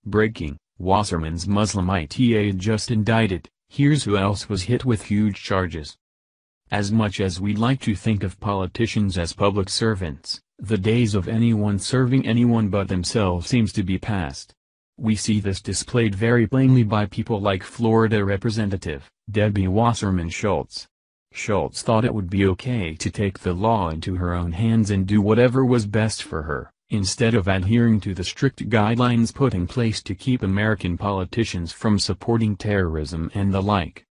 Breaking: Wasserman's Muslim aide just indicted. Here's who else was hit with huge charges. As much as we'd like to think of politicians as public servants, the days of anyone serving anyone but themselves seems to be past. We see this displayed very plainly by people like Florida Representative Debbie Wasserman Schultz. Schultz thought it would be okay to take the law into her own hands and do whatever was best for her, instead of adhering to the strict guidelines put in place to keep American politicians from supporting terrorism and the like.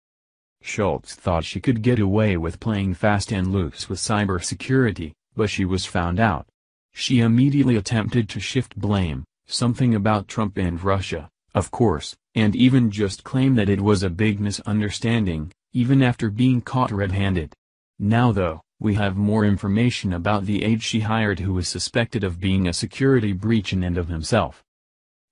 Schultz thought she could get away with playing fast and loose with cybersecurity, but she was found out. She immediately attempted to shift blame, something about Trump and Russia, of course, and even just claim that it was a big misunderstanding, even after being caught red-handed. Now though, we have more information about the aide she hired who was suspected of being a security breach and of himself.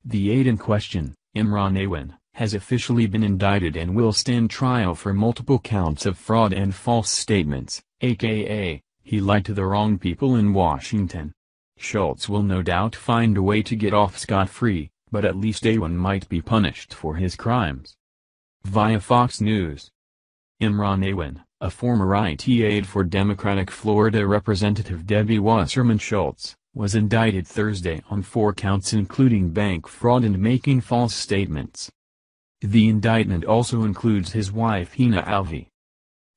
The aide in question, Imran Aide, has officially been indicted and will stand trial for multiple counts of fraud and false statements, aka, he lied to the wrong people in Washington. Schultz will no doubt find a way to get off scot-free, but at least Aide might be punished for his crimes. Via Fox News. Imran Aide, a former IT aide for Democratic Florida Representative Debbie Wasserman Schultz, was indicted Thursday on 4 counts including bank fraud and making false statements. The indictment also includes his wife Hina Alvi.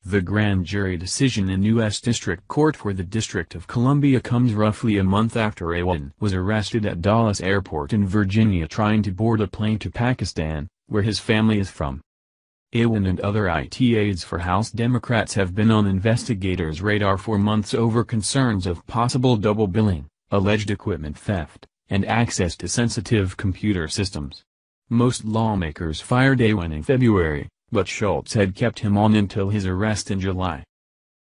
The grand jury decision in U.S. District Court for the District of Columbia comes roughly a month after Aide was arrested at Dulles Airport in Virginia trying to board a plane to Pakistan, where his family is from. Aide and other IT aides for House Democrats have been on investigators' radar for months over concerns of possible double billing, alleged equipment theft, and access to sensitive computer systems. Most lawmakers fired Aide in February, but Schultz had kept him on until his arrest in July.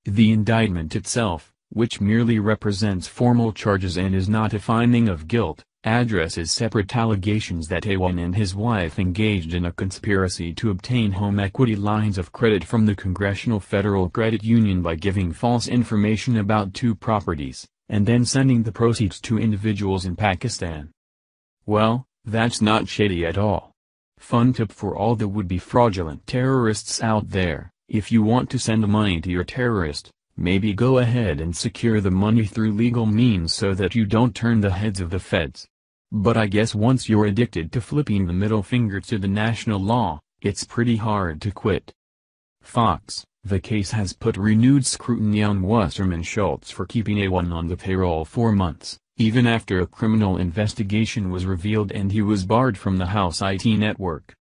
The indictment itself, which merely represents formal charges and is not a finding of guilt, addresses separate allegations that Aide and his wife engaged in a conspiracy to obtain home equity lines of credit from the Congressional Federal Credit Union by giving false information about 2 properties, and then sending the proceeds to individuals in Pakistan. Well, that's not shady at all. Fun tip for all the would-be fraudulent terrorists out there: if you want to send money to your terrorist, maybe go ahead and secure the money through legal means so that you don't turn the heads of the feds. But I guess once you're addicted to flipping the middle finger to the national law, it's pretty hard to quit. Fox: the case has put renewed scrutiny on Wasserman Schultz for keeping Aide on the payroll for months, even after a criminal investigation was revealed and he was barred from the House IT network.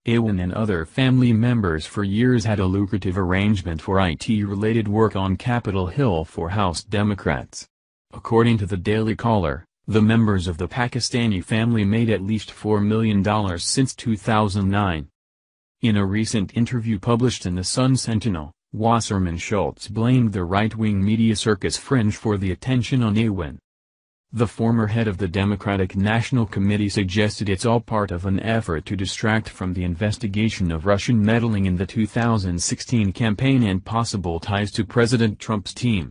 Aide and other family members for years had a lucrative arrangement for IT-related work on Capitol Hill for House Democrats. According to the Daily Caller, the members of the Pakistani family made at least $4 million since 2009. In a recent interview published in the Sun Sentinel, Wasserman Schultz blamed the right-wing media circus fringe for the attention on Aide. The former head of the Democratic National Committee suggested it's all part of an effort to distract from the investigation of Russian meddling in the 2016 campaign and possible ties to President Trump's team.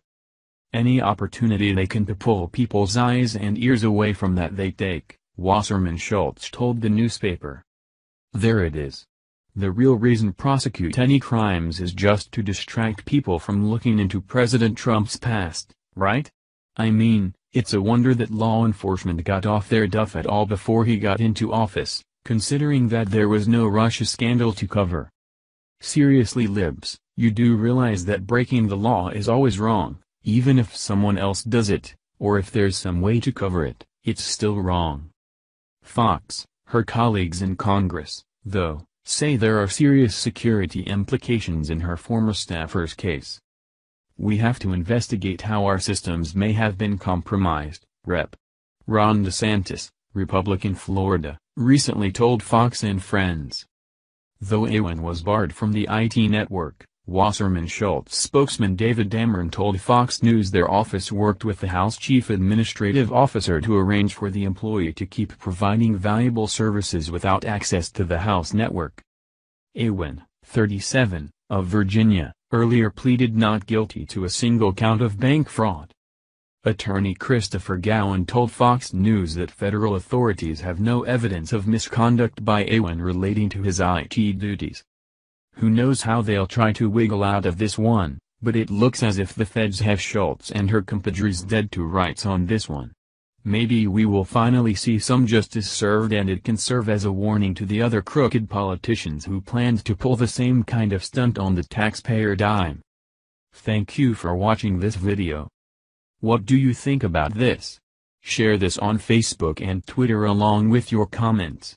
Any opportunity they can to pull people's eyes and ears away from that they take, Wasserman Schultz told the newspaper. There it is. The real reason prosecute any crimes is just to distract people from looking into President Trump's past, right? I mean, it's a wonder that law enforcement got off their duff at all before he got into office, considering that there was no Russia scandal to cover. Seriously libs, you do realize that breaking the law is always wrong, even if someone else does it, or if there's some way to cover it, it's still wrong. Fox: her colleagues in Congress, though, say there are serious security implications in her former staffer's case. We have to investigate how our systems may have been compromised, Rep. Ron DeSantis, Republican Florida, recently told Fox and Friends. Though Aide was barred from the IT network, Wasserman Schultz spokesman David Dameron told Fox News their office worked with the House Chief Administrative Officer to arrange for the employee to keep providing valuable services without access to the House network. Aide, 37, of Virginia, earlier pleaded not guilty to a single count of bank fraud. Attorney Christopher Gowan told Fox News that federal authorities have no evidence of misconduct by Aide relating to his IT duties. Who knows how they'll try to wiggle out of this one, but it looks as if the feds have Schultz and her compadres dead to rights on this one. Maybe we will finally see some justice served, and it can serve as a warning to the other crooked politicians who planned to pull the same kind of stunt on the taxpayer dime. Thank you for watching this video. What do you think about this? Share this on Facebook and Twitter along with your comments.